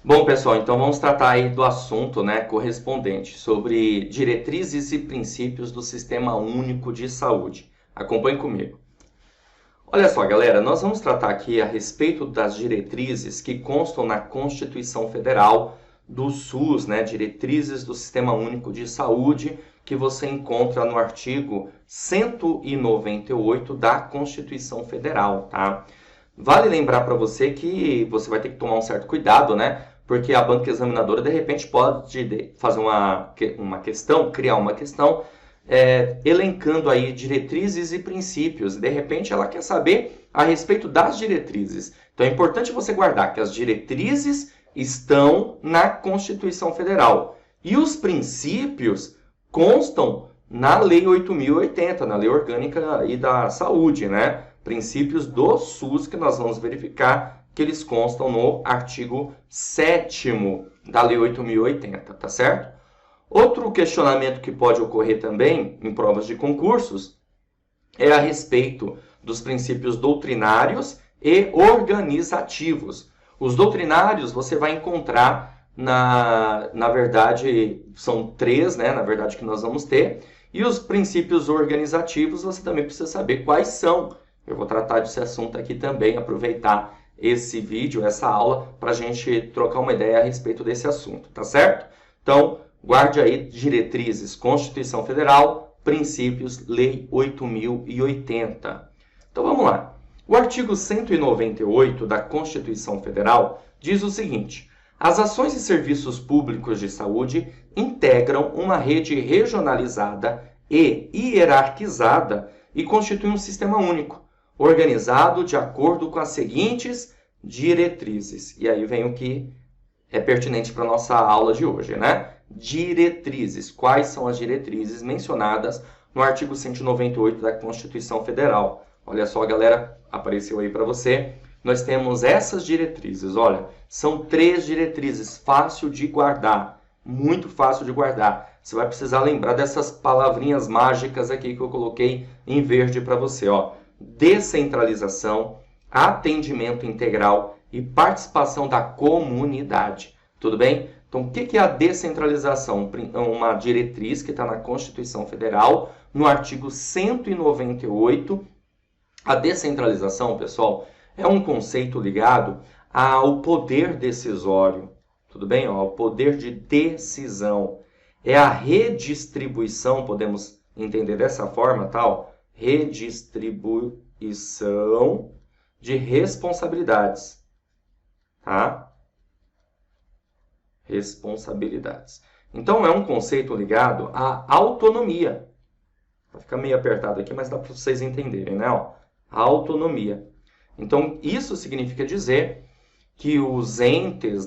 Bom, pessoal, então vamos tratar aí do assunto, correspondente sobre diretrizes e princípios do Sistema Único de Saúde. Acompanhe comigo. Olha só, galera, nós vamos tratar aqui a respeito das diretrizes que constam na Constituição Federal do SUS, diretrizes do Sistema Único de Saúde, que você encontra no artigo 198 da Constituição Federal, tá? Vale lembrar para você que você vai ter que tomar um certo cuidado, porque a banca examinadora, de repente, pode fazer uma questão, criar uma questão, elencando aí diretrizes e princípios. De repente, ela quer saber a respeito das diretrizes. Então, é importante você guardar que as diretrizes estão na Constituição Federal. E os princípios constam na Lei 8.080, na Lei Orgânica aí da Saúde, Princípios do SUS que nós vamos verificar que eles constam no artigo 7º da Lei 8.080, tá certo? Outro questionamento que pode ocorrer também em provas de concursos é a respeito dos princípios doutrinários e organizativos. Os doutrinários você vai encontrar, na verdade, são três, na verdade, que nós vamos ter. E os princípios organizativos você também precisa saber quais são. Eu vou tratar desse assunto aqui também, aproveitar esse vídeo, essa aula, para a gente trocar uma ideia a respeito desse assunto, tá certo? Então, guarde aí diretrizes, Constituição Federal, princípios, Lei 8.080. Então, vamos lá. O artigo 198 da Constituição Federal diz o seguinte: as ações e serviços públicos de saúde integram uma rede regionalizada e hierarquizada e constituem um sistema único, organizado de acordo com as seguintes diretrizes. E aí vem o que é pertinente para a nossa aula de hoje, Diretrizes. Quais são as diretrizes mencionadas no artigo 198 da Constituição Federal? Olha só, galera, apareceu aí para você. Nós temos essas diretrizes, olha, são 3 diretrizes, fácil de guardar, muito fácil de guardar. Você vai precisar lembrar dessas palavrinhas mágicas aqui que eu coloquei em verde para você, ó. Descentralização, atendimento integral e participação da comunidade. Tudo bem? Então, o que é a descentralização? Uma diretriz que está na Constituição Federal, no artigo 198. A descentralização, pessoal, é um conceito ligado ao poder decisório. Tudo bem? Ó, o poder de decisão. É a redistribuição, podemos entender dessa forma, tal? Redistribuição de responsabilidades, tá? Responsabilidades. Então, é um conceito ligado à autonomia. Vai ficar meio apertado aqui, mas dá para vocês entenderem, Ó, a autonomia. Então, isso significa dizer que os entes,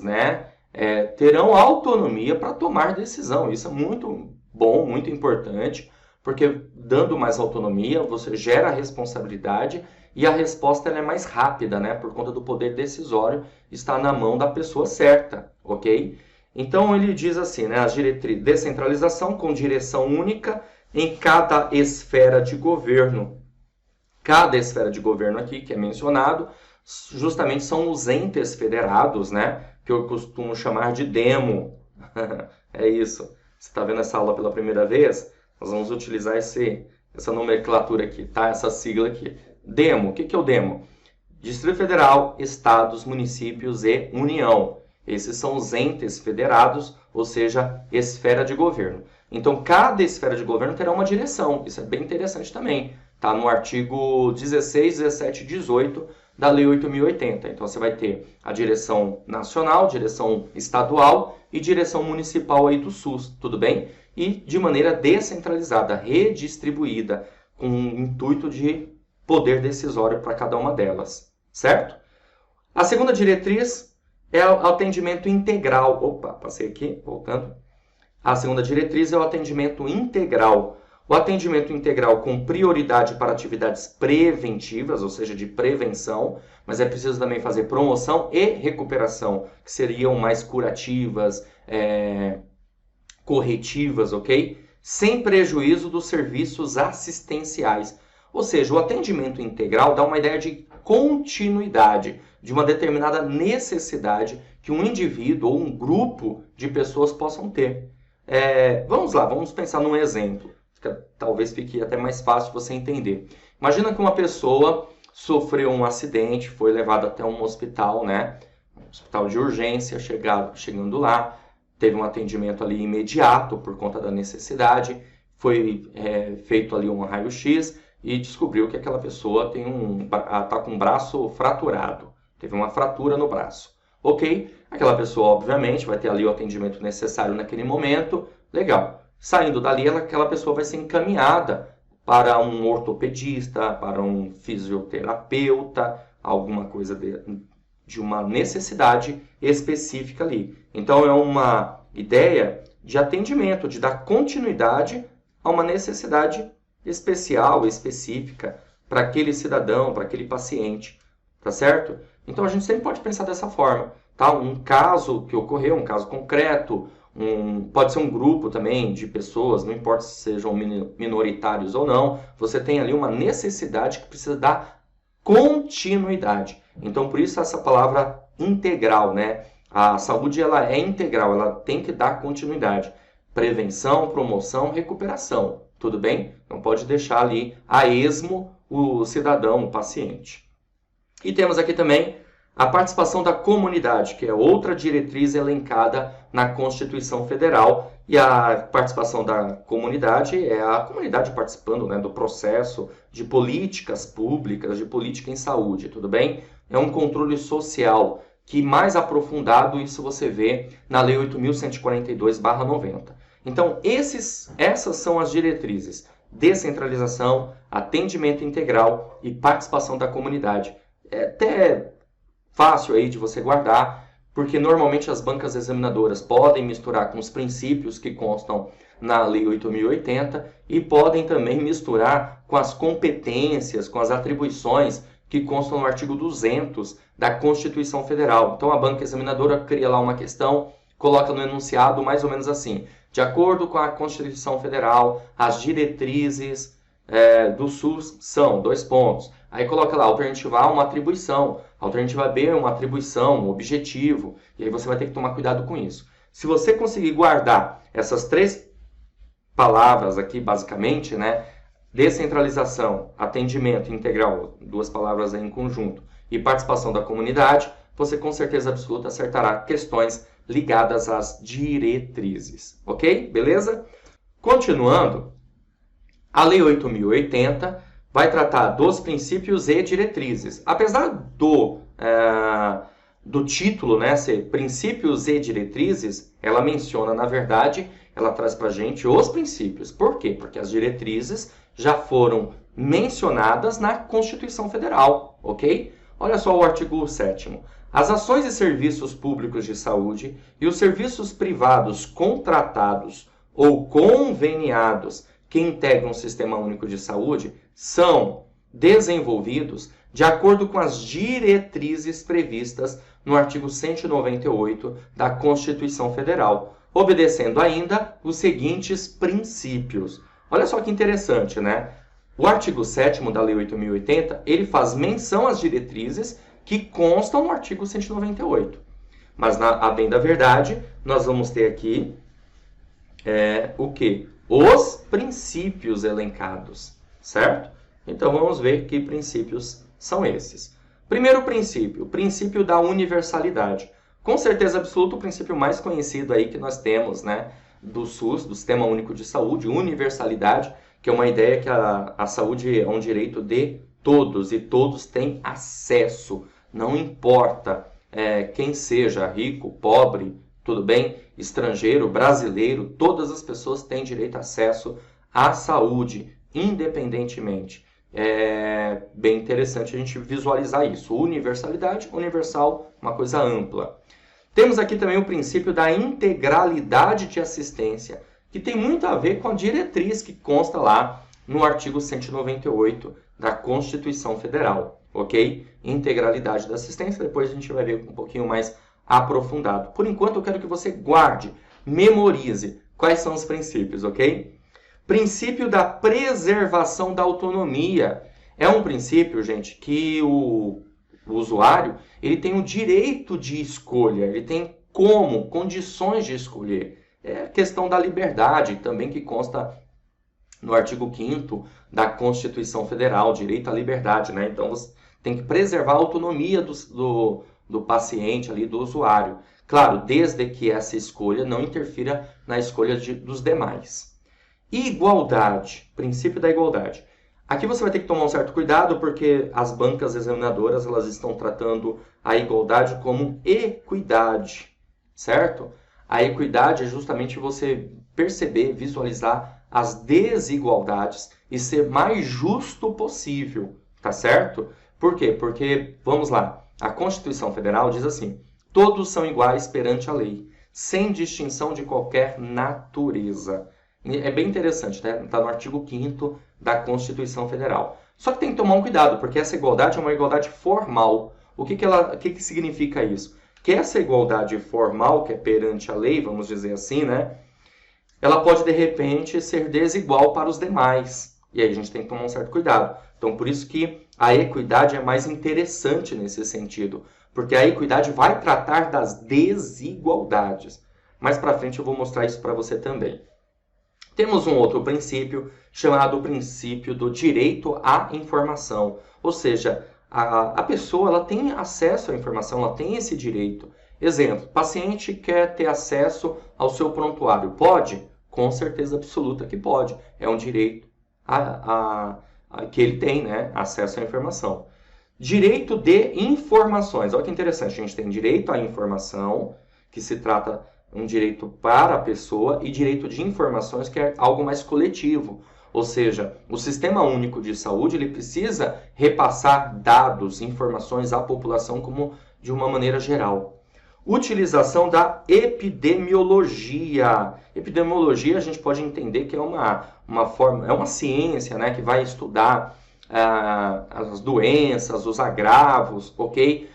terão autonomia para tomar decisão. Isso é muito bom, muito importante, porque dando mais autonomia, você gera responsabilidade e a resposta ela é mais rápida, por conta do poder decisório está na mão da pessoa certa, ok? Então, ele diz assim, as diretrizes, descentralização com direção única em cada esfera de governo. Cada esfera de governo aqui, que é mencionado, justamente são os entes federados, que eu costumo chamar de DEMO. É isso. Você está vendo essa aula pela primeira vez? Nós vamos utilizar essa nomenclatura aqui, tá? Essa sigla aqui. DEMO. O que é o DEMO? Distrito Federal, Estados, Municípios e União. Esses são os entes federados, ou seja, esfera de governo. Então, cada esfera de governo terá uma direção. Isso é bem interessante também. Está no artigo 16, 17 e 18 da Lei 8.080. Então, você vai ter a direção nacional, direção estadual e direção municipal aí do SUS, tudo bem? E de maneira descentralizada, redistribuída, com o intuito de poder decisório para cada uma delas, certo? A segunda diretriz é o atendimento integral. Opa, passei aqui, voltando. A segunda diretriz é o atendimento integral. O atendimento integral com prioridade para atividades preventivas, ou seja, de prevenção, mas é preciso também fazer promoção e recuperação, que seriam mais curativas, corretivas, ok? Sem prejuízo dos serviços assistenciais. Ou seja, o atendimento integral dá uma ideia de continuidade, de uma determinada necessidade que um indivíduo ou um grupo de pessoas possam ter. Vamos lá, vamos pensar num exemplo, que talvez fique até mais fácil você entender. Imagina que uma pessoa sofreu um acidente, foi levada até um hospital, né? Um hospital de urgência, chegando lá, teve um atendimento ali imediato por conta da necessidade, foi feito ali um raio-x e descobriu que aquela pessoa está com o braço fraturado, teve uma fratura no braço. Ok? Aquela pessoa, obviamente, vai ter ali o atendimento necessário naquele momento, legal. Saindo dali, aquela pessoa vai ser encaminhada para um ortopedista, para um fisioterapeuta, alguma coisa de uma necessidade específica ali. Então, é uma ideia de atendimento, de dar continuidade a uma necessidade especial, específica, para aquele cidadão, para aquele paciente, tá certo? Então, a gente sempre pode pensar dessa forma, tá? Um caso que ocorreu, um caso concreto, pode ser um grupo também de pessoas, não importa se sejam minoritários ou não, você tem ali uma necessidade que precisa dar continuidade. Então, por isso essa palavra integral, né? A saúde, ela é integral, ela tem que dar continuidade. Prevenção, promoção, recuperação, tudo bem? Não pode deixar ali a esmo o cidadão, o paciente. E temos aqui também a participação da comunidade, que é outra diretriz elencada na Constituição Federal. E a participação da comunidade é a comunidade participando, né, do processo de políticas públicas, de política em saúde, tudo bem? É um controle social que mais aprofundado isso você vê na Lei 8.142/90. Então, essas são as diretrizes: descentralização, atendimento integral e participação da comunidade. É até fácil aí de você guardar, porque normalmente as bancas examinadoras podem misturar com os princípios que constam na Lei 8.080 e podem também misturar com as competências, com as atribuições que constam no artigo 200 da Constituição Federal. Então a banca examinadora cria lá uma questão, coloca no enunciado mais ou menos assim: de acordo com a Constituição Federal, as diretrizes do SUS são, dois pontos. Aí coloca lá, alternativa A, uma atribuição, alternativa B, uma atribuição, um objetivo, e aí você vai ter que tomar cuidado com isso. Se você conseguir guardar essas três palavras aqui, basicamente, né, descentralização, atendimento integral, duas palavras aí em conjunto, e participação da comunidade, você com certeza absoluta acertará questões ligadas às diretrizes, ok? Beleza? Continuando, a Lei 8.080 vai tratar dos princípios e diretrizes. Apesar do título, né, ser princípios e diretrizes, ela menciona, na verdade, ela traz para a gente os princípios. Por quê? Porque as diretrizes já foram mencionadas na Constituição Federal, ok? Olha só o artigo 7º. As ações e serviços públicos de saúde e os serviços privados contratados ou conveniados que integram o Sistema Único de Saúde são desenvolvidos de acordo com as diretrizes previstas no artigo 198 da Constituição Federal, obedecendo ainda os seguintes princípios. Olha só que interessante, né? O artigo 7º da Lei 8.080, ele faz menção às diretrizes que constam no artigo 198. Mas, a bem da verdade, nós vamos ter aqui o quê? Os princípios elencados, certo? Então, vamos ver que princípios são esses. Primeiro princípio, o princípio da universalidade. Com certeza absoluta, o princípio mais conhecido aí que nós temos, né, do SUS, do Sistema Único de Saúde, universalidade, que é uma ideia que a saúde é um direito de todos e todos têm acesso. Não importa quem seja, rico, pobre, tudo bem, estrangeiro, brasileiro, todas as pessoas têm direito a acesso à saúde, independentemente. É bem interessante a gente visualizar isso. Universalidade, universal, uma coisa ampla. Temos aqui também o princípio da integralidade de assistência, que tem muito a ver com a diretriz que consta lá no artigo 198 da Constituição Federal, ok? Integralidade da assistência, depois a gente vai ver um pouquinho mais aprofundado. Por enquanto, eu quero que você guarde, memorize quais são os princípios, ok? Princípio da preservação da autonomia. É um princípio, gente, que o o usuário, ele tem o direito de escolha, ele tem condições de escolher. É a questão da liberdade, também que consta no artigo 5º da Constituição Federal, direito à liberdade, né? Então, você tem que preservar a autonomia do paciente, ali, do usuário. Claro, desde que essa escolha não interfira na escolha dos demais. Igualdade, princípio da igualdade. Aqui você vai ter que tomar um certo cuidado, porque as bancas examinadoras elas estão tratando a igualdade como equidade, certo? A equidade é justamente você perceber, visualizar as desigualdades e ser mais justo possível, tá certo? Por quê? Porque, vamos lá, a Constituição Federal diz assim: todos são iguais perante a lei, sem distinção de qualquer natureza. É bem interessante, né? Está no artigo 5º da Constituição Federal. Só que tem que tomar um cuidado, porque essa igualdade é uma igualdade formal. O que significa isso? Que essa igualdade formal, que é perante a lei, vamos dizer assim, né? Ela pode, de repente, ser desigual para os demais. E aí a gente tem que tomar um certo cuidado. Então, por isso que a equidade é mais interessante nesse sentido. Porque a equidade vai tratar das desigualdades. Mais para frente eu vou mostrar isso para você também. Temos um outro princípio, chamado princípio do direito à informação. Ou seja, a pessoa ela tem acesso à informação, ela tem esse direito. Exemplo, paciente quer ter acesso ao seu prontuário. Pode? Com certeza absoluta que pode. É um direito que ele tem, né? Acesso à informação. Direito de informações. Olha que interessante, a gente tem direito à informação, que se trata um direito para a pessoa, e direito de informações, que é algo mais coletivo. Ou seja, o Sistema Único de Saúde ele precisa repassar dados, informações à população como de uma maneira geral. Utilização da epidemiologia. Epidemiologia a gente pode entender que é uma ciência, né, que vai estudar as doenças, os agravos, ok?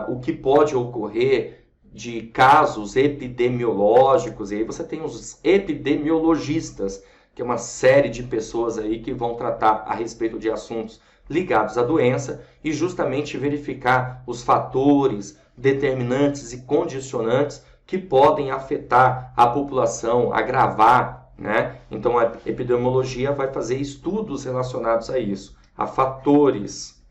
O que pode ocorrer de casos epidemiológicos, e aí você tem os epidemiologistas, que é uma série de pessoas aí que vão tratar a respeito de assuntos ligados à doença e justamente verificar os fatores, determinantes e condicionantes que podem afetar a população, agravar, né? Então a epidemiologia vai fazer estudos relacionados a isso, a fatores,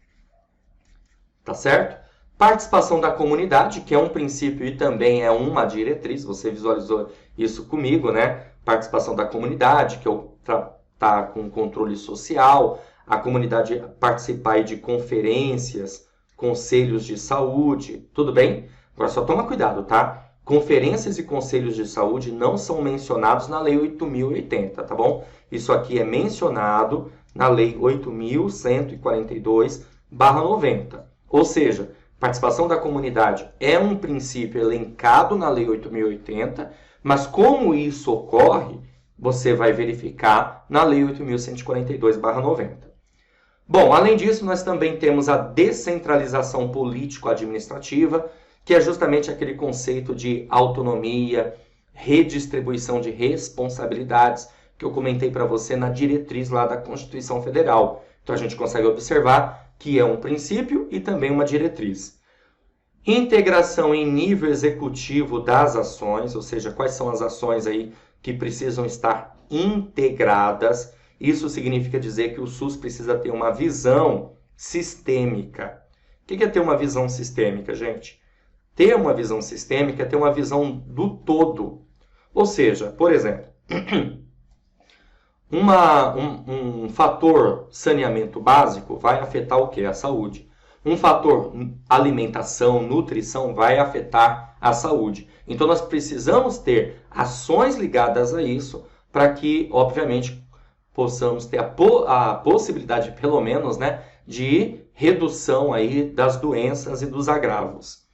tá certo? Participação da comunidade, que é um princípio e também é uma diretriz, você visualizou isso comigo, né? Participação da comunidade, que é tá com controle social, a comunidade participar de conferências, conselhos de saúde, tudo bem? Agora só toma cuidado, tá? Conferências e conselhos de saúde não são mencionados na Lei 8.080, tá bom? Isso aqui é mencionado na Lei 8.142/90. Ou seja, participação da comunidade é um princípio elencado na Lei 8.080, mas como isso ocorre, você vai verificar na Lei 8.142/90. Bom, além disso, nós também temos a descentralização político-administrativa, que é justamente aquele conceito de autonomia, redistribuição de responsabilidades, que eu comentei para você na diretriz lá da Constituição Federal. Então a gente consegue observar que é um princípio e também uma diretriz. Integração em nível executivo das ações, ou seja, quais são as ações aí que precisam estar integradas. Isso significa dizer que o SUS precisa ter uma visão sistêmica. O que é ter uma visão sistêmica, gente? Ter uma visão sistêmica é ter uma visão do todo. Ou seja, por exemplo, um fator saneamento básico vai afetar o quê? A saúde. Um fator alimentação, nutrição vai afetar a saúde. Então nós precisamos ter ações ligadas a isso para que, obviamente, possamos ter a possibilidade, pelo menos, né, de redução aí das doenças e dos agravos.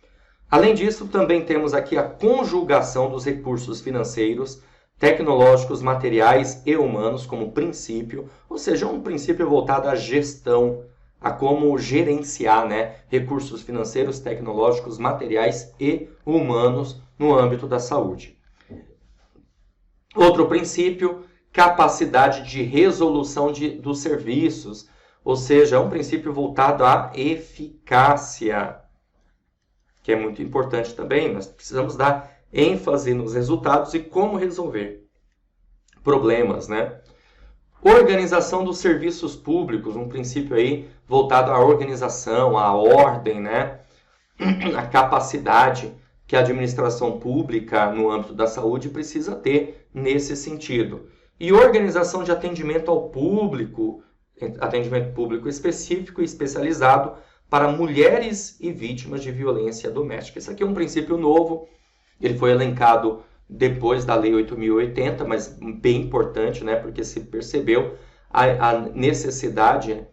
Além disso, também temos aqui a conjugação dos recursos financeiros, tecnológicos, materiais e humanos como princípio, ou seja, um princípio voltado à gestão, a como gerenciar, né, recursos financeiros, tecnológicos, materiais e humanos no âmbito da saúde. Outro princípio, capacidade de resolução dos serviços, Ou seja, é um princípio voltado à eficácia, que é muito importante também. Nós precisamos dar ênfase nos resultados e como resolver problemas, né? Organização dos serviços públicos, um princípio aí voltado à organização, à ordem, né? A capacidade que a administração pública no âmbito da saúde precisa ter nesse sentido. E organização de atendimento ao público, atendimento público específico e especializado para mulheres e vítimas de violência doméstica. Esse aqui é um princípio novo, ele foi elencado depois da Lei 8.080, mas bem importante, né, porque se percebeu a necessidade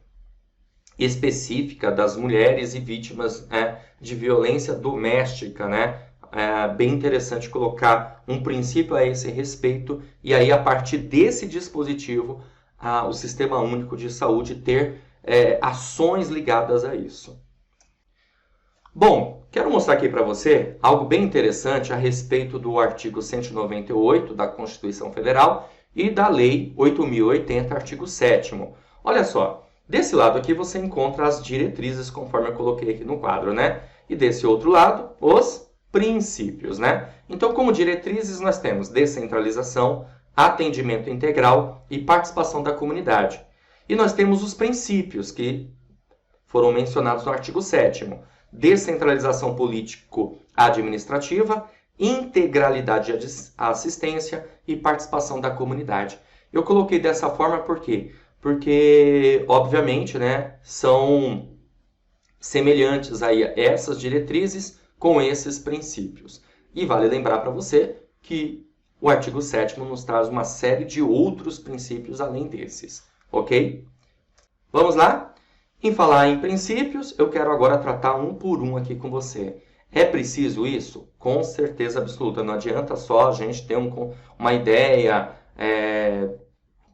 específica das mulheres e vítimas de violência doméstica, né? É bem interessante colocar um princípio a esse respeito e aí, a partir desse dispositivo, o Sistema Único de Saúde ter ações ligadas a isso. Bom, quero mostrar aqui para você algo bem interessante a respeito do artigo 198 da Constituição Federal e da Lei 8.080, artigo 7º. Olha só, desse lado aqui você encontra as diretrizes, conforme eu coloquei aqui no quadro, né? E desse outro lado, os princípios, né? Então, como diretrizes, nós temos descentralização, atendimento integral e participação da comunidade. E nós temos os princípios que foram mencionados no artigo 7º. Descentralização político-administrativa, integralidade de assistência e participação da comunidade. Eu coloquei dessa forma por quê? Porque, obviamente, né, são semelhantes aí a essas diretrizes com esses princípios. E vale lembrar para você que o artigo 7º nos traz uma série de outros princípios além desses, ok? Vamos lá? Em falar em princípios, eu quero agora tratar um por um aqui com você. É preciso isso? Com certeza absoluta. Não adianta só a gente ter uma ideia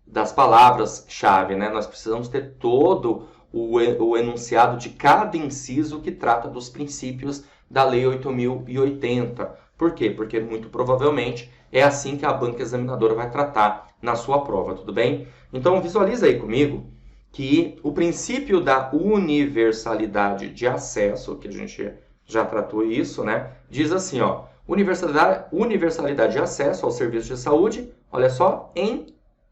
das palavras-chave, né? Nós precisamos ter todo o enunciado de cada inciso que trata dos princípios da Lei 8.080. Por quê? Porque muito provavelmente é assim que a banca examinadora vai tratar na sua prova, tudo bem? Então visualiza aí comigo que o princípio da universalidade de acesso, que a gente já tratou isso, né? Diz assim, ó, universalidade de acesso ao serviço de saúde, olha só, em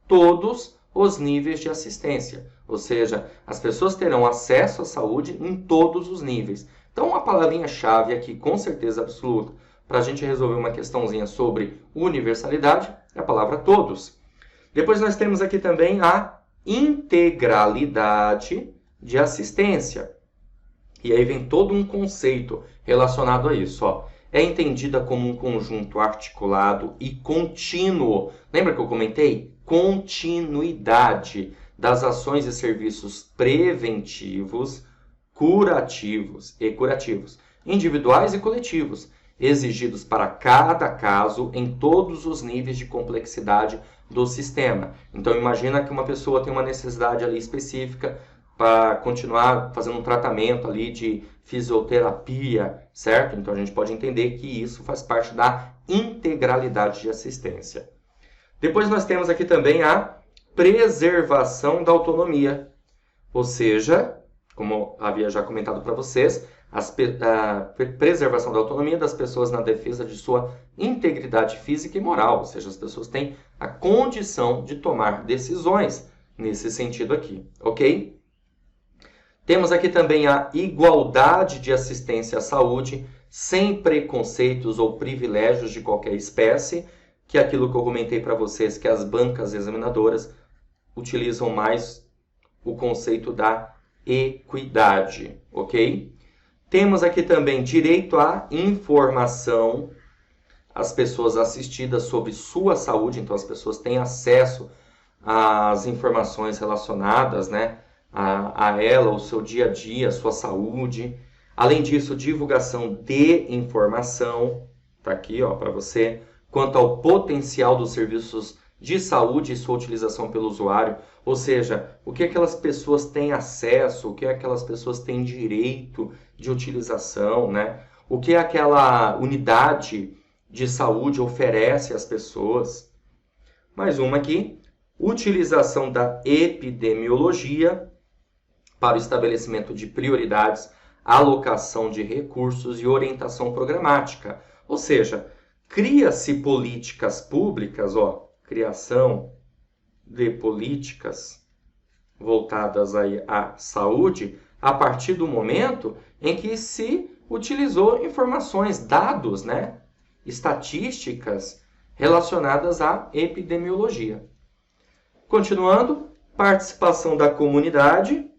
todos os níveis de assistência. Ou seja, as pessoas terão acesso à saúde em todos os níveis. Então, uma palavrinha-chave aqui, com certeza absoluta, para a gente resolver uma questãozinha sobre universalidade, é a palavra todos. Depois nós temos aqui também a integralidade de assistência. E aí vem todo um conceito relacionado a isso, ó. É entendida como um conjunto articulado e contínuo. Lembra que eu comentei? Continuidade das ações e serviços preventivos, curativos, individuais e coletivos, exigidos para cada caso em todos os níveis de complexidade do sistema. Então, imagina que uma pessoa tem uma necessidade ali específica para continuar fazendo um tratamento ali de fisioterapia, certo? Então, a gente pode entender que isso faz parte da integralidade de assistência. Depois nós temos aqui também a preservação da autonomia, ou seja, como havia já comentado para vocês, a preservação da autonomia das pessoas na defesa de sua integridade física e moral, ou seja, as pessoas têm a condição de tomar decisões nesse sentido aqui, ok? Temos aqui também a igualdade de assistência à saúde, sem preconceitos ou privilégios de qualquer espécie, que é aquilo que eu comentei para vocês, que as bancas examinadoras utilizam mais o conceito da equidade, ok? Temos aqui também direito à informação, as pessoas assistidas sobre sua saúde, então as pessoas têm acesso às informações relacionadas, né, a ela, o seu dia a dia, a sua saúde. Além disso, divulgação de informação, tá aqui, ó, para você, quanto ao potencial dos serviços de saúde e sua utilização pelo usuário, ou seja, o que aquelas pessoas têm acesso, o que aquelas pessoas têm direito de utilização, né? O que aquela unidade de saúde oferece às pessoas. Mais uma aqui, utilização da epidemiologia para o estabelecimento de prioridades, alocação de recursos e orientação programática. Ou seja, cria-se políticas públicas, criação de políticas voltadas aí à saúde, a partir do momento em que se utilizou informações, dados, né, estatísticas relacionadas à epidemiologia. Continuando, participação da comunidade.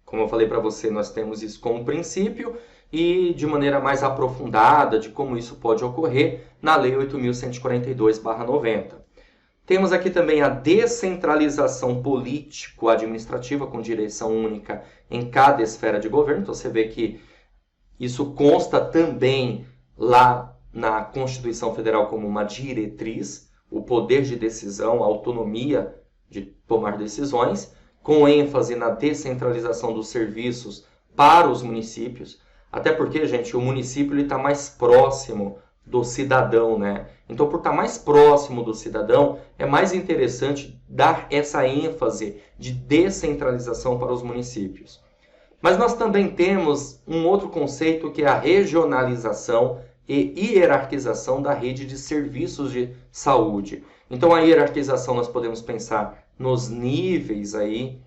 Como eu falei para você, nós temos isso como princípio e de maneira mais aprofundada de como isso pode ocorrer na Lei 8.142/90. Temos aqui também a descentralização político-administrativa com direção única em cada esfera de governo. Então você vê que isso consta também lá na Constituição Federal como uma diretriz, o poder de decisão, a autonomia de tomar decisões, com ênfase na descentralização dos serviços para os municípios. Até porque, gente, o município está mais próximo do cidadão, né? Então, por estar mais próximo do cidadão, é mais interessante dar essa ênfase de descentralização para os municípios. Mas nós também temos um outro conceito que é a regionalização e hierarquização da rede de serviços de saúde. Então, a hierarquização nós podemos pensar nos níveis aí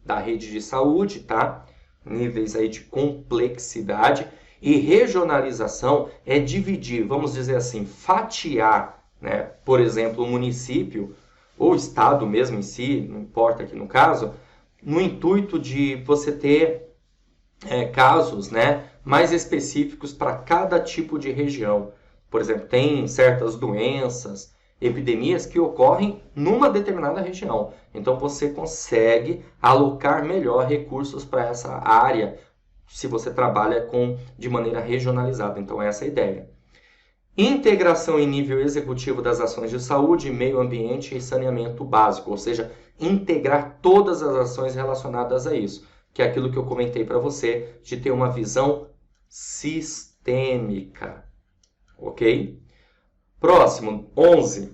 da rede de saúde, tá? Níveis aí de complexidade. E regionalização é dividir, vamos dizer assim, fatiar, né? Por exemplo, o município, ou o estado mesmo em si, não importa aqui no caso, no intuito de você ter casos, né, mais específicos para cada tipo de região. Por exemplo, tem certas doenças, epidemias que ocorrem numa determinada região. Então você consegue alocar melhor recursos para essa área se você trabalha de maneira regionalizada. Então essa é a ideia. Integração em nível executivo das ações de saúde, meio ambiente e saneamento básico, ou seja, integrar todas as ações relacionadas a isso, que é aquilo que eu comentei para você, de ter uma visão sistêmica, ok? Próximo, 11.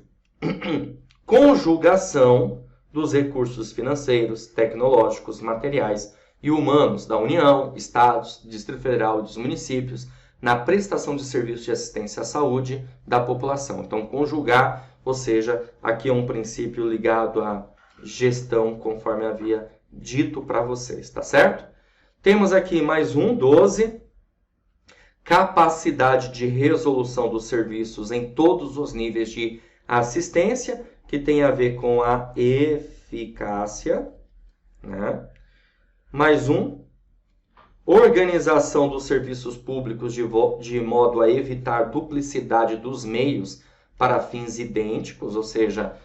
Conjugação dos recursos financeiros, tecnológicos, materiais e humanos da União, Estados, Distrito Federal e dos municípios na prestação de serviços de assistência à saúde da população. Então, conjugar, ou seja, aqui é um princípio ligado à gestão, conforme havia dito para vocês, tá certo? Temos aqui mais 12. Capacidade de resolução dos serviços em todos os níveis de assistência, que tem a ver com a eficácia, né? Mais organização dos serviços públicos de modo a evitar duplicidade dos meios para fins idênticos, ou seja,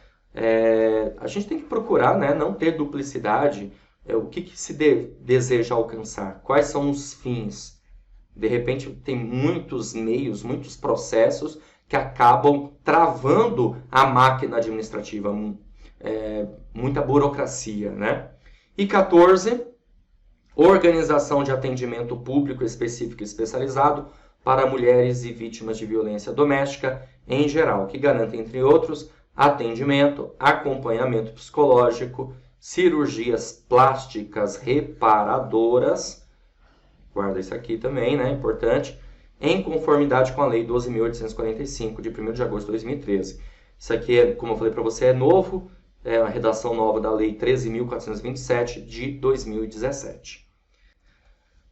a gente tem que procurar, né, não ter duplicidade. O que se deseja alcançar? Quais são os fins? De repente, tem muitos meios, muitos processos que acabam travando a máquina administrativa, muita burocracia, né? E 14, organização de atendimento público específico e especializado para mulheres e vítimas de violência doméstica em geral, que garante, entre outros, atendimento, acompanhamento psicológico, cirurgias plásticas reparadoras, guarda isso aqui também, né? Importante, em conformidade com a Lei 12.845, de 1º de agosto de 2013. Isso aqui, como eu falei para você, é novo, é a redação nova da Lei 13.427, de 2017.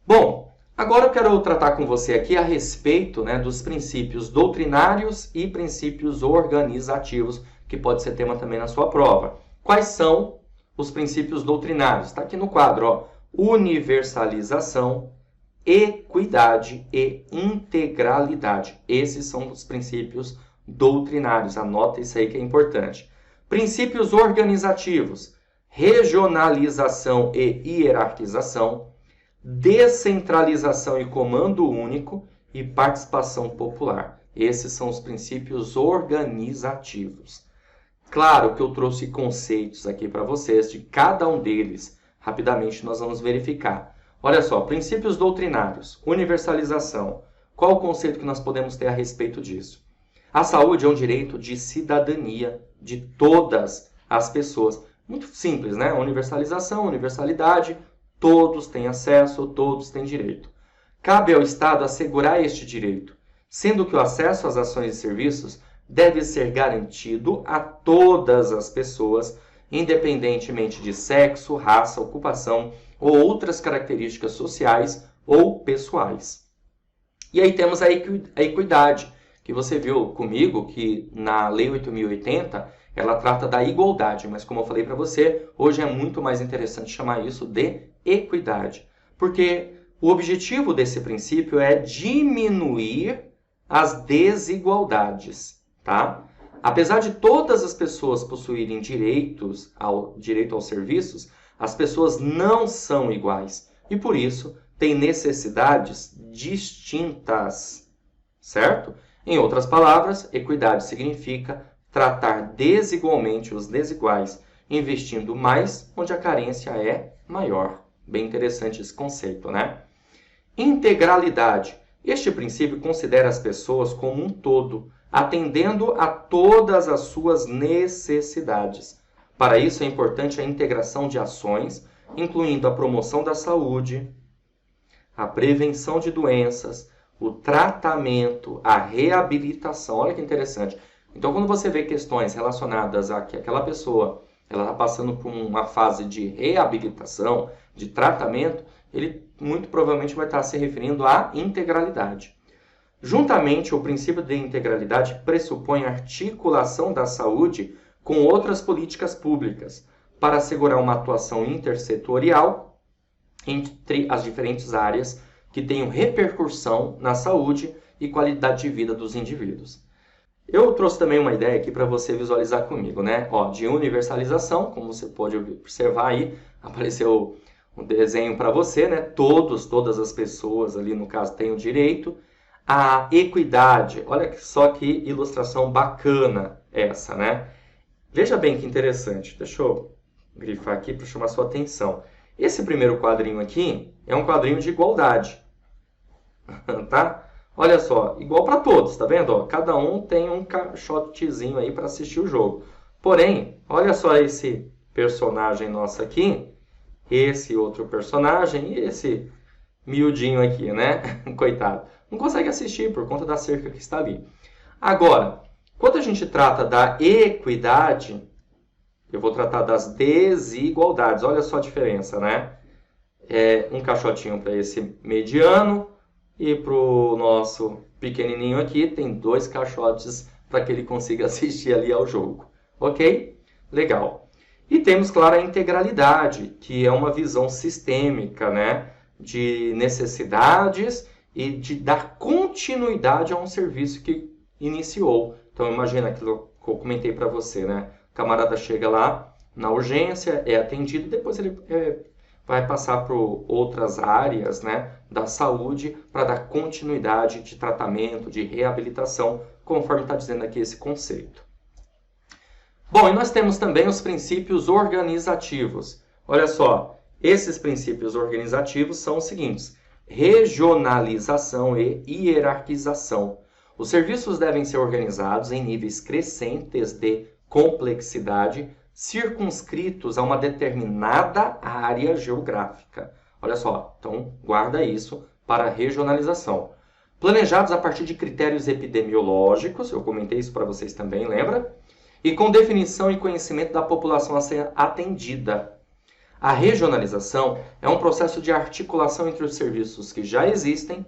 Bom, agora eu quero tratar com você aqui a respeito, né, dos princípios doutrinários e princípios organizativos, que pode ser tema também na sua prova. Quais são os princípios doutrinários? Está aqui no quadro, universalização, equidade e integralidade. Esses são os princípios doutrinários. Anota isso aí que é importante. Princípios organizativos: regionalização e hierarquização, descentralização e comando único e participação popular. Esses são os princípios organizativos. Claro que eu trouxe conceitos aqui para vocês de cada um deles. Rapidamente nós vamos verificar. Olha só, princípios doutrinários, universalização. Qual o conceito que nós podemos ter a respeito disso? A saúde é um direito de cidadania de todas as pessoas, Muito simples, né? Universalização, universalidade, todos têm acesso, todos têm direito. Cabe ao Estado assegurar este direito, sendo que o acesso às ações e serviços deve ser garantido a todas as pessoas, independentemente de sexo, raça, ocupação ou outras características sociais ou pessoais. E aí temos a equidade, que você viu comigo que na Lei 8.080 ela trata da igualdade, mas como eu falei para você, hoje é muito mais interessante chamar isso de equidade, porque o objetivo desse princípio é diminuir as desigualdades, tá? Apesar de todas as pessoas possuírem direito aos serviços, as pessoas não são iguais e, por isso, têm necessidades distintas, certo? Em outras palavras, equidade significa tratar desigualmente os desiguais, investindo mais onde a carência é maior. Bem interessante esse conceito, né? Integralidade. Este princípio considera as pessoas como um todo, atendendo a todas as suas necessidades. Para isso é importante a integração de ações, incluindo a promoção da saúde, a prevenção de doenças, o tratamento, a reabilitação. Olha que interessante. Então, quando você vê questões relacionadas a que aquela pessoa está passando por uma fase de reabilitação, de tratamento, ele muito provavelmente vai estar se referindo à integralidade. Juntamente, o princípio de integralidade pressupõe a articulação da saúde com outras políticas públicas para assegurar uma atuação intersetorial entre as diferentes áreas que tenham repercussão na saúde e qualidade de vida dos indivíduos. Eu trouxe também uma ideia aqui para você visualizar comigo, né? Ó, de universalização, como você pode observar aí, apareceu um desenho para você, né? Todas as pessoas ali, no caso, têm o direito. A equidade, olha só que ilustração bacana essa, né? Veja bem que interessante. Deixa eu grifar aqui para chamar sua atenção. Esse primeiro quadrinho aqui é um quadrinho de igualdade, tá? Olha só, igual para todos, tá vendo? Ó, cada um tem um caixotezinho aí para assistir o jogo. Porém, olha só esse personagem nosso aqui, esse outro personagem e esse miudinho aqui, né? Coitado. Não consegue assistir por conta da cerca que está ali. Agora, quando a gente trata da equidade, eu vou tratar das desigualdades. Olha só a diferença, né? Um caixotinho para esse mediano e para o nosso pequenininho aqui tem 2 caixotes para que ele consiga assistir ali ao jogo. Ok? Legal. E temos, claro, a integralidade, que é uma visão sistêmica, né? De necessidades e de dar continuidade a um serviço que iniciou. Então, imagina aquilo que eu comentei para você, né? O camarada chega lá na urgência, é atendido, depois ele vai passar por outras áreas, né, da saúde para dar continuidade de tratamento, de reabilitação, conforme está dizendo aqui esse conceito. Bom, e nós temos também os princípios organizativos. Olha só, esses princípios organizativos são os seguintes: regionalização e hierarquização. Os serviços devem ser organizados em níveis crescentes de complexidade, circunscritos a uma determinada área geográfica. Olha só, então guarda isso para regionalização. Planejados a partir de critérios epidemiológicos, eu comentei isso para vocês também, lembra? E com definição e conhecimento da população a ser atendida. A regionalização é um processo de articulação entre os serviços que já existem,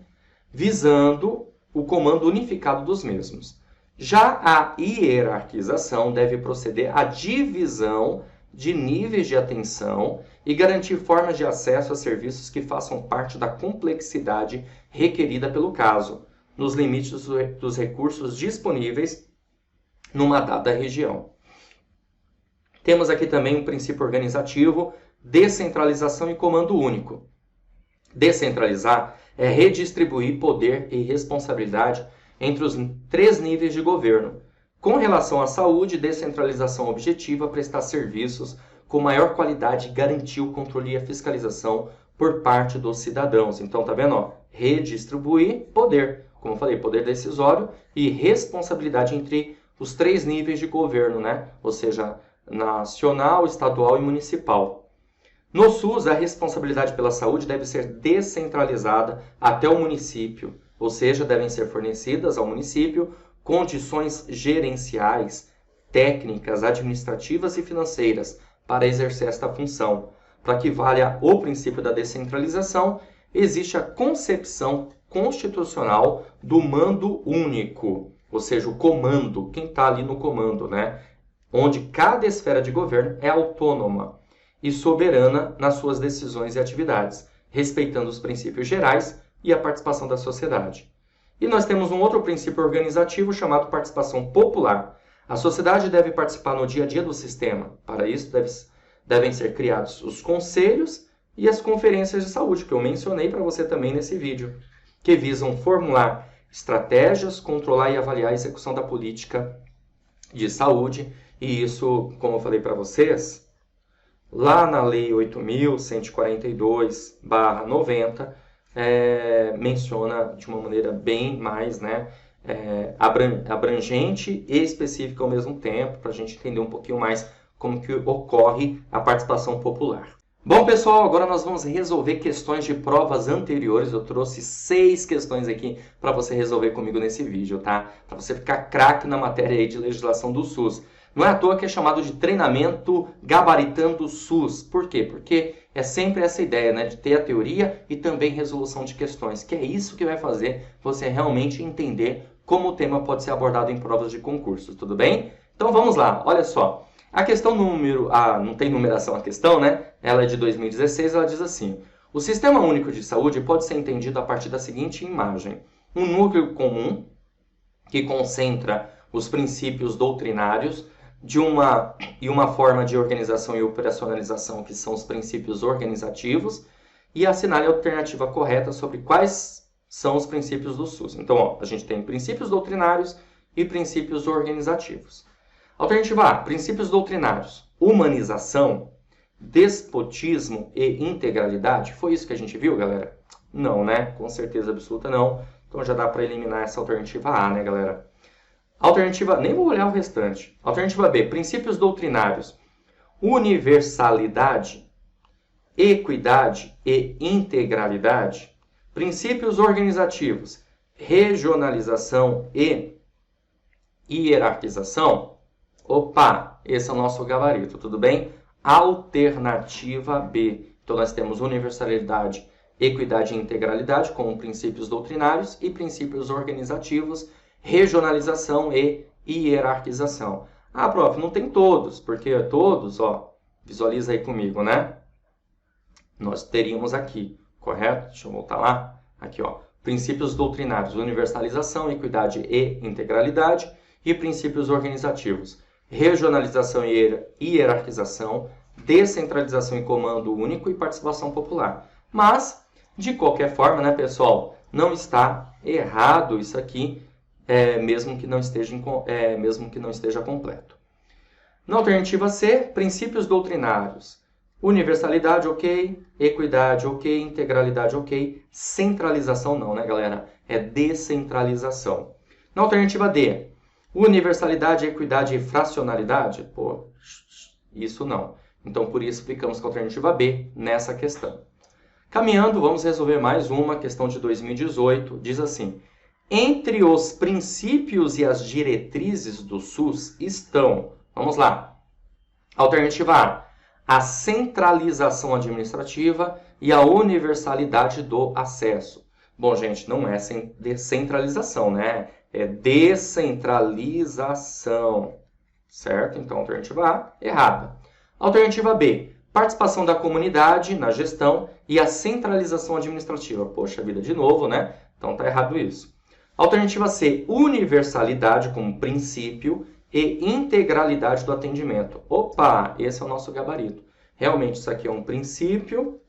visando o comando unificado dos mesmos. Já a hierarquização deve proceder à divisão de níveis de atenção e garantir formas de acesso a serviços que façam parte da complexidade requerida pelo caso, nos limites dos recursos disponíveis numa dada região. Temos aqui também um princípio organizativo: descentralização e comando único. Descentralizar é redistribuir poder e responsabilidade entre os 3 níveis de governo. Com relação à saúde, descentralização objetiva, prestar serviços com maior qualidade e garantir o controle e a fiscalização por parte dos cidadãos. Então, tá vendo? Ó, redistribuir poder, como eu falei, poder decisório e responsabilidade entre os 3 níveis de governo, né? Ou seja, nacional, estadual e municipal. No SUS, a responsabilidade pela saúde deve ser descentralizada até o município, ou seja, devem ser fornecidas ao município condições gerenciais, técnicas, administrativas e financeiras para exercer esta função. Para que valha o princípio da descentralização, existe a concepção constitucional do mando único, ou seja, o comando, quem está ali no comando, né? Onde cada esfera de governo é autônoma e soberana nas suas decisões e atividades, respeitando os princípios gerais e a participação da sociedade. E nós temos um outro princípio organizativo chamado participação popular. A sociedade deve participar no dia a dia do sistema. Para isso, devem ser criados os conselhos e as conferências de saúde, que eu mencionei para você também nesse vídeo, que visam formular estratégias, controlar e avaliar a execução da política de saúde. E isso, como eu falei para vocês, lá na Lei 8.142/90, menciona de uma maneira bem mais abrangente e específica ao mesmo tempo, para a gente entender um pouquinho mais como que ocorre a participação popular. Bom, pessoal, agora nós vamos resolver questões de provas anteriores. Eu trouxe 6 questões aqui para você resolver comigo nesse vídeo, tá? Para você ficar craque na matéria aí de legislação do SUS. Não é à toa que é chamado de treinamento gabaritando o SUS. Por quê? Porque é sempre essa ideia, né, de ter a teoria e também resolução de questões, que é isso que vai fazer você realmente entender como o tema pode ser abordado em provas de concurso, tudo bem? Então vamos lá, olha só. A questão número... não tem numeração a questão, né? Ela é de 2016, ela diz assim: o Sistema Único de Saúde pode ser entendido a partir da seguinte imagem. Um núcleo comum que concentra os princípios doutrinários de uma forma de organização e operacionalização, que são os princípios organizativos, e assinale a alternativa correta sobre quais são os princípios do SUS. Então, a gente tem princípios doutrinários e princípios organizativos. Alternativa A, princípios doutrinários: humanização, despotismo e integralidade. Foi isso que a gente viu, galera? Não, né? Com certeza absoluta não. Então já dá para eliminar essa alternativa A, né, galera? Alternativa, nem vou olhar o restante. Alternativa B, princípios doutrinários: universalidade, equidade e integralidade. Princípios organizativos: regionalização e hierarquização. Opa, esse é o nosso gabarito, tudo bem? Alternativa B. Então nós temos universalidade, equidade e integralidade como princípios doutrinários e princípios organizativos, regionalização e hierarquização. Ah, prof, não tem todos, porque todos, ó, visualiza aí comigo, né? Nós teríamos aqui, correto? Deixa eu voltar lá. Aqui, ó, princípios doutrinários: universalização, equidade e integralidade, e princípios organizativos: regionalização e hierarquização, descentralização e comando único e participação popular. Mas, de qualquer forma, né, pessoal, não está errado isso aqui, mesmo que não esteja completo. Na alternativa C, princípios doutrinários: universalidade, ok, equidade, ok, integralidade, ok, centralização não, né, galera? É descentralização. Na alternativa D, universalidade, equidade e fracionalidade? Pô, isso não. Então, por isso, ficamos com a alternativa B nessa questão. Caminhando, vamos resolver mais uma questão de 2018. Diz assim: entre os princípios e as diretrizes do SUS estão, vamos lá, alternativa A, a centralização administrativa e a universalidade do acesso. Bom, gente, não é descentralização, né? É descentralização, certo? Então, alternativa A, errada. Alternativa B, participação da comunidade na gestão e a centralização administrativa. Poxa vida, de novo, né? Então, tá errado isso. Alternativa C, universalidade como princípio e integralidade do atendimento. Opa, esse é o nosso gabarito. Realmente, isso aqui é um princípio,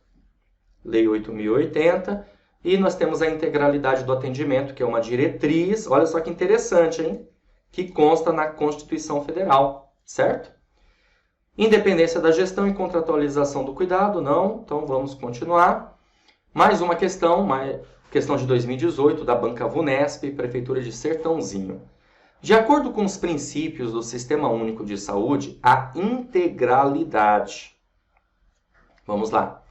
Lei 8.080, e nós temos a integralidade do atendimento, que é uma diretriz, olha só que interessante, hein? Que consta na Constituição Federal, certo? Independência da gestão e contratualização do cuidado, não. Então, vamos continuar. Mais uma questão de 2018, da Banca VUNESP, Prefeitura de Sertãozinho. De acordo com os princípios do Sistema Único de Saúde, a integralidade. Vamos lá.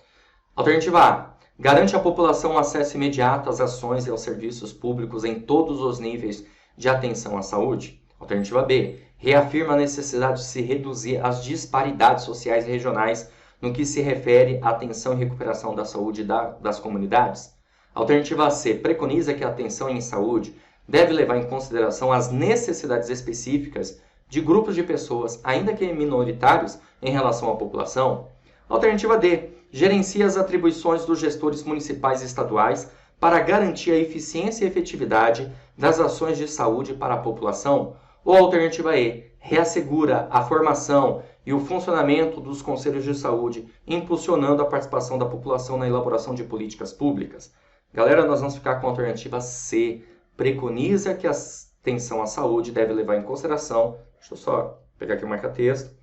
Alternativa A. Garante à população acesso imediato às ações e aos serviços públicos em todos os níveis de atenção à saúde. Alternativa B. Reafirma a necessidade de se reduzir as disparidades sociais e regionais no que se refere à atenção e recuperação da saúde das comunidades. Alternativa C. Preconiza que a atenção em saúde deve levar em consideração as necessidades específicas de grupos de pessoas, ainda que minoritários, em relação à população. Alternativa D. Gerencia as atribuições dos gestores municipais e estaduais para garantir a eficiência e efetividade das ações de saúde para a população. Ou alternativa E. Reassegura a formação e o funcionamento dos conselhos de saúde, impulsionando a participação da população na elaboração de políticas públicas. Galera, nós vamos ficar com a alternativa C. Preconiza que a atenção à saúde deve levar em consideração, deixa eu só pegar aqui o marca-texto,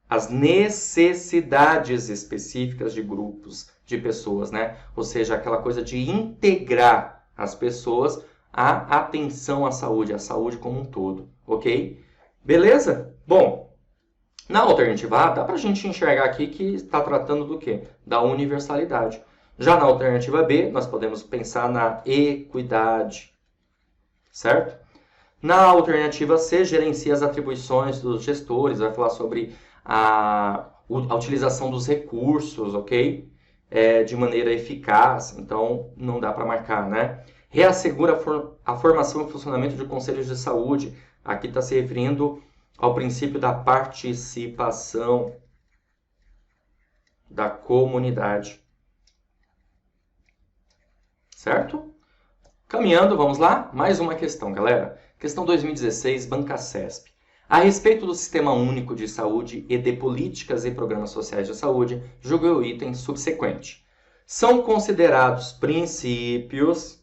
as necessidades específicas de grupos de pessoas, né? Ou seja, aquela coisa de integrar as pessoas à atenção à saúde, a saúde como um todo, ok? Beleza? Bom, na alternativa A, dá pra gente enxergar aqui que está tratando do quê? Da universalidade. Já na alternativa B, nós podemos pensar na equidade, certo? Na alternativa C, gerencia as atribuições dos gestores, vai falar sobre a utilização dos recursos, ok? De maneira eficaz, então não dá para marcar, né? Reassegura a formação e funcionamento de conselhos de saúde. Aqui está se referindo ao princípio da participação da comunidade. Certo? Caminhando, vamos lá? Mais uma questão, galera. Questão 2016, Banca CESP. A respeito do Sistema Único de Saúde e de Políticas e Programas Sociais de Saúde, julgue o item subsequente. São considerados princípios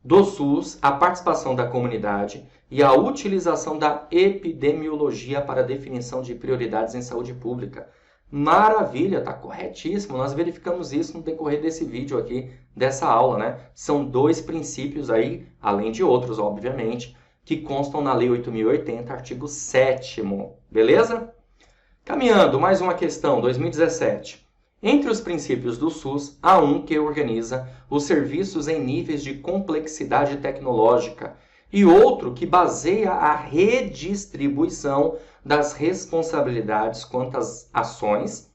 do SUS a participação da comunidade e a utilização da epidemiologia para a definição de prioridades em saúde pública. Maravilha, tá corretíssimo. Nós verificamos isso no decorrer desse vídeo aqui, dessa aula, né? São dois princípios aí, além de outros, obviamente, que constam na Lei 8.080, artigo 7º. Beleza? Caminhando, mais uma questão, 2017. Entre os princípios do SUS, há um que organiza os serviços em níveis de complexidade tecnológica e outro que baseia a redistribuição das responsabilidades quanto às ações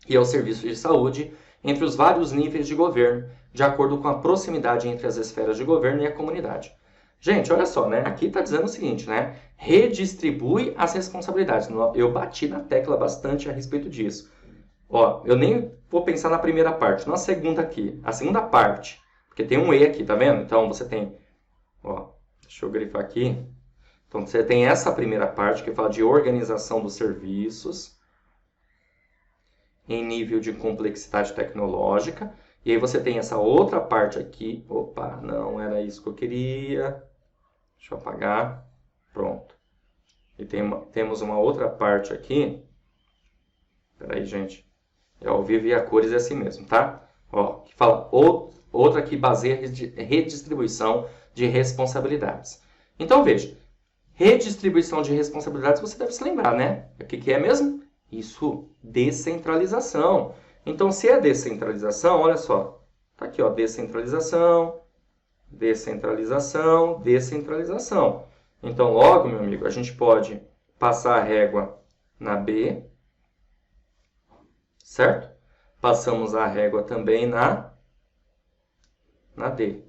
e aos serviços de saúde entre os vários níveis de governo, de acordo com a proximidade entre as esferas de governo e a comunidade. Gente, olha só, né? Aqui está dizendo o seguinte, né? Redistribui as responsabilidades. Eu bati na tecla bastante a respeito disso. Ó, eu nem vou pensar na primeira parte, na segunda aqui. A segunda parte, porque tem um E aqui, tá vendo? Então, você tem, ó, deixa eu grifar aqui. Então, você tem essa primeira parte que fala de organização dos serviços em nível de complexidade tecnológica. E aí você tem essa outra parte aqui. Opa, não era isso que eu queria. Deixa eu apagar. Pronto. E temos uma outra parte aqui. Espera aí, gente. É ao vivo e a cores é assim mesmo, tá? Ó, que fala outra que baseia a redistribuição de responsabilidades. Então, veja. Redistribuição de responsabilidades, você deve se lembrar, né? O que é mesmo? Isso, descentralização. Então, se é descentralização, olha só. Tá aqui, ó, descentralização, descentralização, descentralização. Então, logo, meu amigo, a gente pode passar a régua na B, certo? Passamos a régua também na D.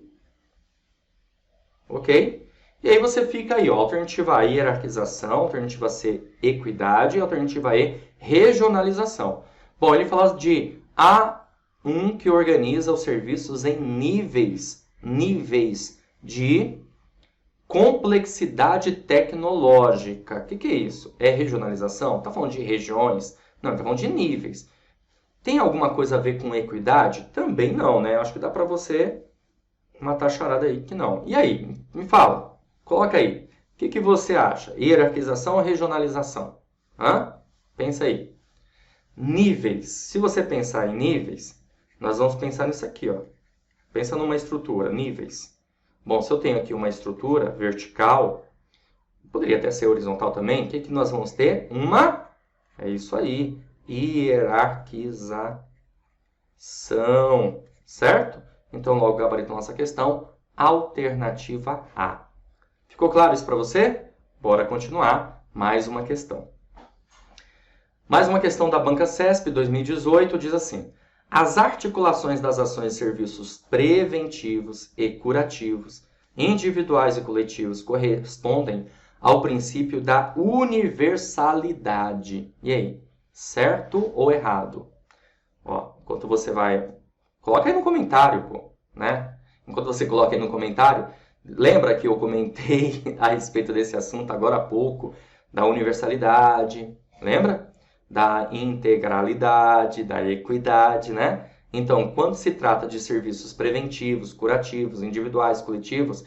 Ok? E aí você fica aí, ó, alternativa A, hierarquização, alternativa C, equidade, alternativa E, regionalização. Bom, ele fala de A1 que organiza os serviços em níveis de complexidade tecnológica. O que é isso? É regionalização? Está falando de regiões? Não, está falando de níveis. Tem alguma coisa a ver com equidade? Também não, né? Acho que dá para você matar a charada aí que não. E aí, me fala. Coloca aí. O que você acha? Hierarquização ou regionalização? Hã? Pensa aí. Níveis. Se você pensar em níveis, nós vamos pensar nisso aqui, ó. Pensa numa estrutura, níveis. Bom, se eu tenho aqui uma estrutura vertical, poderia até ser horizontal também. O que nós vamos ter? É isso aí, hierarquização, certo? Então, logo gabarito nossa questão, alternativa A. Ficou claro isso para você? Bora continuar. Mais uma questão. Mais uma questão da Banca CESP 2018 diz assim: as articulações das ações e serviços preventivos e curativos, individuais e coletivos, correspondem ao princípio da universalidade. E aí, certo ou errado? Ó, enquanto você vai... Coloca aí no comentário, pô, né? Enquanto você coloca aí no comentário, lembra que eu comentei a respeito desse assunto agora há pouco, da universalidade, lembra? Da integralidade, da equidade, né? Então, quando se trata de serviços preventivos, curativos, individuais, coletivos,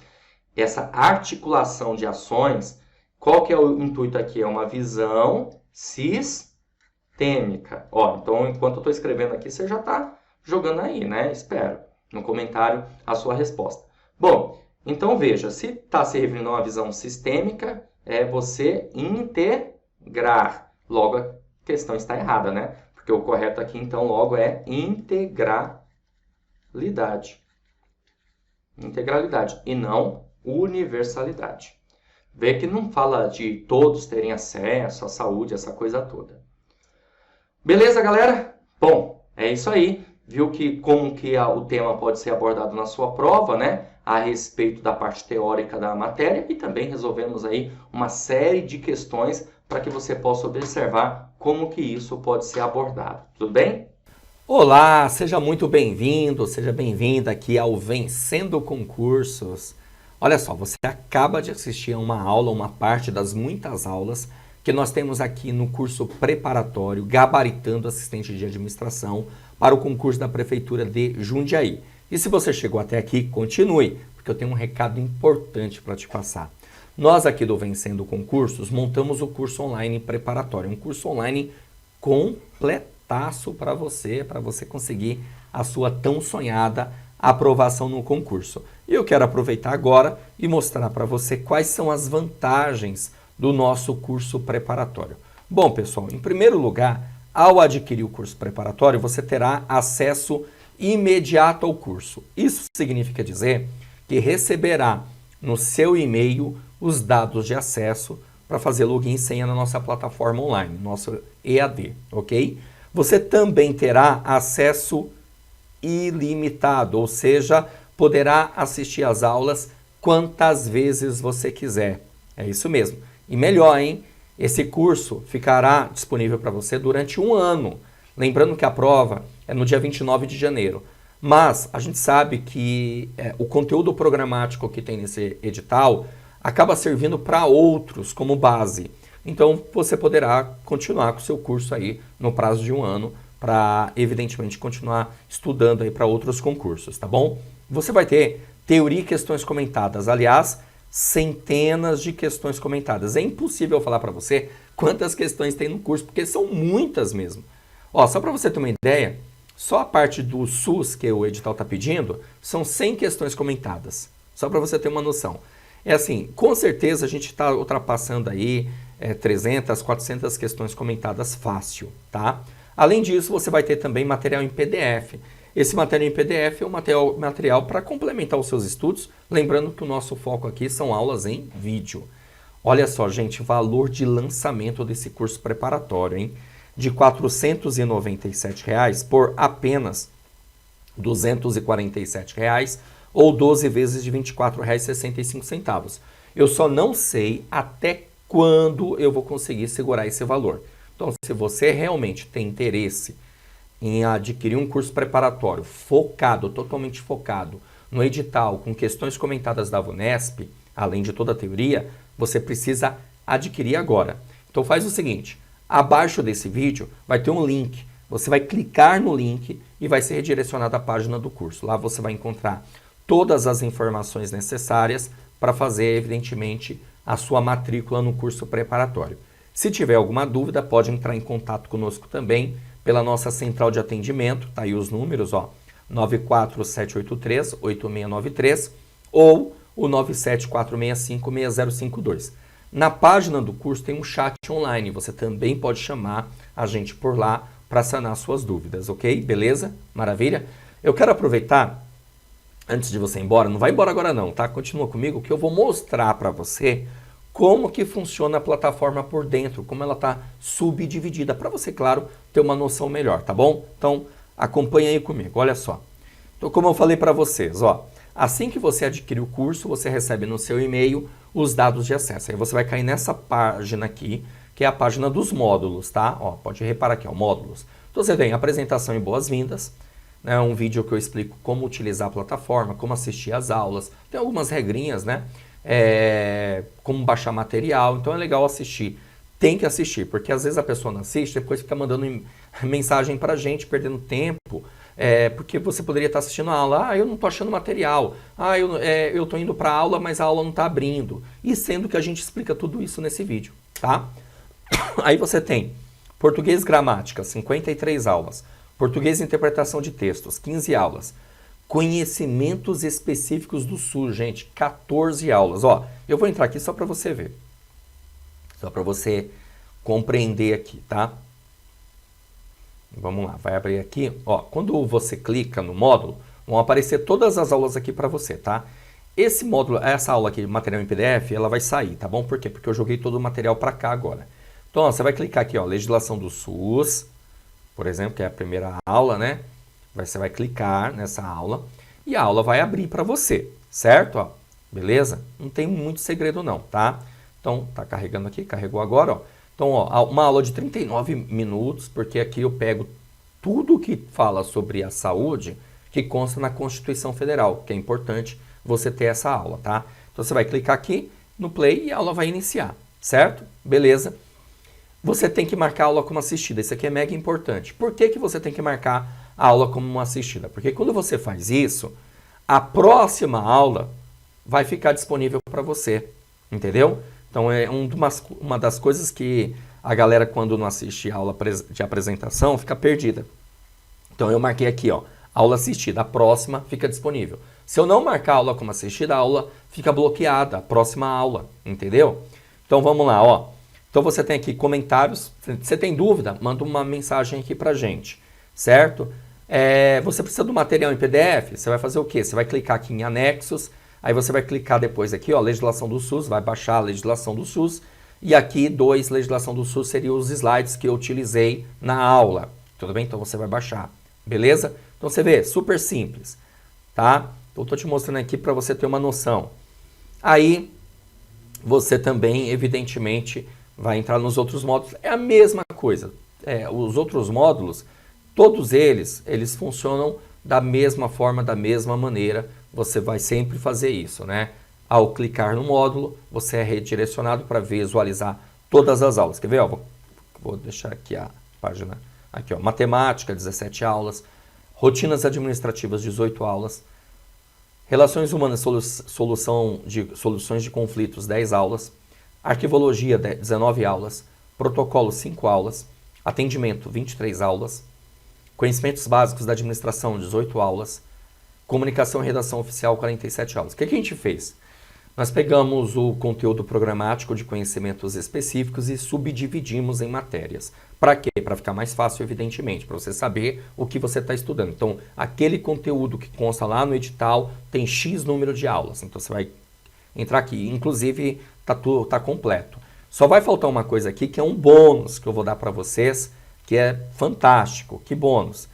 essa articulação de ações, qual que é o intuito aqui? É uma visão sistêmica. Ó, então, enquanto eu estou escrevendo aqui, você já está jogando aí, né? Espero no comentário a sua resposta. Bom, então veja, se está se referindo a uma visão sistêmica, é você integrar. Logo, a questão está errada, né? Porque o correto aqui, então, logo é integralidade. Integralidade e não universalidade. Vê que não fala de todos terem acesso à saúde, essa coisa toda. Beleza, galera? Bom, é isso aí. Viu que como que o tema pode ser abordado na sua prova, né? A respeito da parte teórica da matéria, e também resolvemos aí uma série de questões para que você possa observar como que isso pode ser abordado. Tudo bem? Olá, seja muito bem-vindo, seja bem-vinda aqui ao Vencendo Concursos. Olha só, você acaba de assistir a uma aula, uma parte das muitas aulas que nós temos aqui no curso preparatório Gabaritando Assistente de Administração para o concurso da Prefeitura de Jundiaí. E se você chegou até aqui, continue, porque eu tenho um recado importante para te passar. Nós aqui do Vencendo Concursos montamos o curso online preparatório, um curso online completaço para você conseguir a sua tão sonhada aprovação no concurso. E eu quero aproveitar agora e mostrar para você quais são as vantagens do nosso curso preparatório. Bom, pessoal, em primeiro lugar, ao adquirir o curso preparatório, você terá acesso imediato ao curso. Isso significa dizer que receberá no seu e-mail os dados de acesso para fazer login e senha na nossa plataforma online, nosso EAD, ok? Você também terá acesso ilimitado, ou seja, poderá assistir às aulas quantas vezes você quiser. É isso mesmo. E melhor, hein? Esse curso ficará disponível para você durante um ano. Lembrando que a prova é no dia 29 de janeiro. Mas a gente sabe que o conteúdo programático que tem nesse edital acaba servindo para outros como base. Então você poderá continuar com o seu curso aí no prazo de um ano para, evidentemente, continuar estudando aí para outros concursos, tá bom? Você vai ter teoria e questões comentadas. Aliás, centenas de questões comentadas. É impossível falar para você quantas questões tem no curso, porque são muitas mesmo. Ó, só para você ter uma ideia, só a parte do SUS que o edital está pedindo são 100 questões comentadas. Só para você ter uma noção. É assim, com certeza a gente está ultrapassando aí 300, 400 questões comentadas fácil, tá? Além disso, você vai ter também material em PDF. Esse material em PDF é um material para complementar os seus estudos, lembrando que o nosso foco aqui são aulas em vídeo. Olha só, gente, valor de lançamento desse curso preparatório, hein? De R$ 497 por apenas R$ 247 ou 12 vezes de R$ 24,65. Eu só não sei até quando eu vou conseguir segurar esse valor. Então, se você realmente tem interesse em adquirir um curso preparatório focado, totalmente focado no edital, com questões comentadas da VUNESP, além de toda a teoria, você precisa adquirir agora. Então faz o seguinte, abaixo desse vídeo vai ter um link, você vai clicar no link e vai ser redirecionado à página do curso. Lá você vai encontrar todas as informações necessárias para fazer, evidentemente, a sua matrícula no curso preparatório. Se tiver alguma dúvida, pode entrar em contato conosco também pela nossa central de atendimento, tá aí os números, ó, 94783-8693 ou o 97465-6052. Na página do curso tem um chat online, você também pode chamar a gente por lá para sanar suas dúvidas, ok? Beleza? Maravilha? Eu quero aproveitar, antes de você ir embora, não vai embora agora não, tá? Continua comigo que eu vou mostrar para você como que funciona a plataforma por dentro, como ela está subdividida, para você, claro, ter uma noção melhor, tá bom? Então, acompanha aí comigo, olha só. Então, como eu falei para vocês, ó, assim que você adquire o curso, você recebe no seu e-mail os dados de acesso. Aí você vai cair nessa página aqui, que é a página dos módulos, tá? Ó, pode reparar aqui, ó, módulos. Então você tem apresentação e boas-vindas, né? Um vídeo que eu explico como utilizar a plataforma, como assistir às aulas. Tem algumas regrinhas, né? Como baixar material, então é legal assistir. Tem que assistir, porque às vezes a pessoa não assiste, depois fica mandando mensagem pra gente, perdendo tempo. Porque você poderia estar assistindo a aula, eu não estou achando material, eu estou indo para a aula, mas a aula não está abrindo. E sendo que a gente explica tudo isso nesse vídeo, tá? Aí você tem português gramática, 53 aulas. Português interpretação de textos, 15 aulas. Conhecimentos específicos do SUS, gente, 14 aulas. Ó, eu vou entrar aqui só para você ver. Só para você compreender aqui, tá? Vamos lá, vai abrir aqui. Ó, quando você clica no módulo, vão aparecer todas as aulas aqui para você, tá? Esse módulo, essa aula aqui, material em PDF, ela vai sair, tá bom? Por quê? Porque eu joguei todo o material para cá agora. Então, ó, você vai clicar aqui, ó, legislação do SUS, por exemplo, que é a primeira aula, né? Você vai clicar nessa aula e a aula vai abrir para você, certo? Ó, beleza? Não tem muito segredo não, tá? Então, tá carregando aqui, carregou agora, ó. Então, ó, uma aula de 39 minutos, porque aqui eu pego tudo que fala sobre a saúde que consta na Constituição Federal, que é importante você ter essa aula, tá? Então, você vai clicar aqui no play e a aula vai iniciar, certo? Beleza. Você tem que marcar a aula como assistida, isso aqui é mega importante. Por que que você tem que marcar a aula como uma assistida? Porque quando você faz isso, a próxima aula vai ficar disponível para você, entendeu? Então, é uma das coisas que a galera, quando não assiste a aula de apresentação, fica perdida. Então, eu marquei aqui, ó, aula assistida. A próxima fica disponível. Se eu não marcar a aula como assistida, a aula fica bloqueada, a próxima aula, entendeu? Então, vamos lá, ó. Então, você tem aqui comentários. Você tem dúvida? Manda uma mensagem aqui pra gente, certo? Você precisa do material em PDF? Você vai fazer o quê? Você vai clicar aqui em anexos. Aí você vai clicar depois aqui, ó, legislação do SUS, vai baixar a legislação do SUS. E aqui, legislação do SUS, seriam os slides que eu utilizei na aula. Tudo bem? Então você vai baixar. Beleza? Então você vê, super simples. Tá? Então eu tô te mostrando aqui para você ter uma noção. Aí, você também, evidentemente, vai entrar nos outros módulos. É a mesma coisa. Os outros módulos, todos eles funcionam da mesma forma, da mesma maneira. Você vai sempre fazer isso, né? Ao clicar no módulo, você é redirecionado para visualizar todas as aulas. Quer ver? Ó, vou deixar aqui a página. Aqui, ó, matemática, 17 aulas. Rotinas administrativas, 18 aulas. Relações humanas, soluções de conflitos, 10 aulas. Arquivologia, 19 aulas. Protocolo, 5 aulas. Atendimento, 23 aulas. Conhecimentos básicos da administração, 18 aulas. Comunicação e redação oficial, 47 aulas. O que a gente fez? Nós pegamos o conteúdo programático de conhecimentos específicos e subdividimos em matérias. Para quê? Para ficar mais fácil, evidentemente, para você saber o que você está estudando. Então, aquele conteúdo que consta lá no edital tem X número de aulas. Então, você vai entrar aqui. Inclusive, tá completo. Só vai faltar uma coisa aqui, que é um bônus que eu vou dar para vocês, que é fantástico. Que bônus?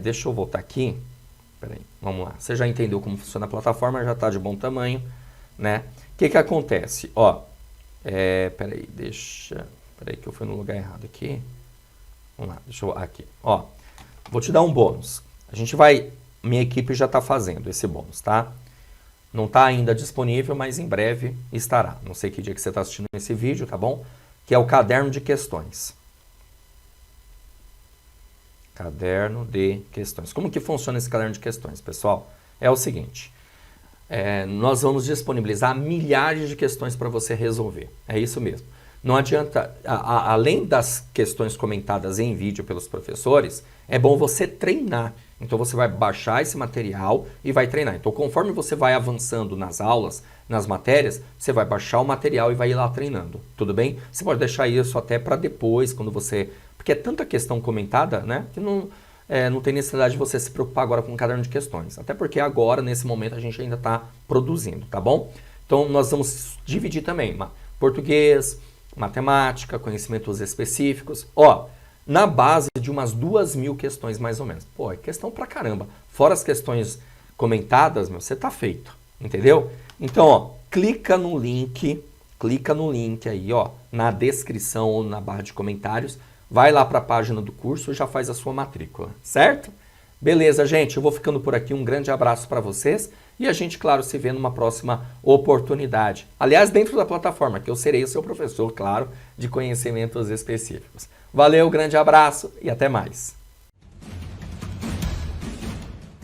Deixa eu voltar aqui. Peraí, vamos lá. Você já entendeu como funciona a plataforma, já está de bom tamanho, né? O que acontece? Ó, peraí que eu fui no lugar errado aqui. Vamos lá, deixa eu... Aqui, ó. Vou te dar um bônus. Minha equipe já está fazendo esse bônus, tá? Não está ainda disponível, mas em breve estará. Não sei que dia que você está assistindo esse vídeo, tá bom? Que é o caderno de questões. Caderno de questões. Como que funciona esse caderno de questões, pessoal? É o seguinte, nós vamos disponibilizar milhares de questões para você resolver. É isso mesmo. Não adianta, além das questões comentadas em vídeo pelos professores, é bom você treinar. Então você vai baixar esse material e vai treinar. Então conforme você vai avançando nas aulas, nas matérias, você vai baixar o material e vai ir lá treinando, tudo bem? Você pode deixar isso até para depois, quando você... Porque é tanta questão comentada, né, que não tem necessidade de você se preocupar agora com um caderno de questões. Até porque agora, nesse momento, a gente ainda está produzindo, tá bom? Então nós vamos dividir também português, matemática, conhecimentos específicos. Ó, na base de umas 2.000 questões mais ou menos. Pô, é questão pra caramba. Fora as questões comentadas, você tá feito, entendeu? Então, ó, clica no link aí, ó, na descrição ou na barra de comentários, vai lá para a página do curso e já faz a sua matrícula, certo? Beleza, gente, eu vou ficando por aqui, um grande abraço para vocês e a gente, claro, se vê numa próxima oportunidade. Aliás, dentro da plataforma, que eu serei o seu professor, claro, de conhecimentos específicos. Valeu, grande abraço e até mais.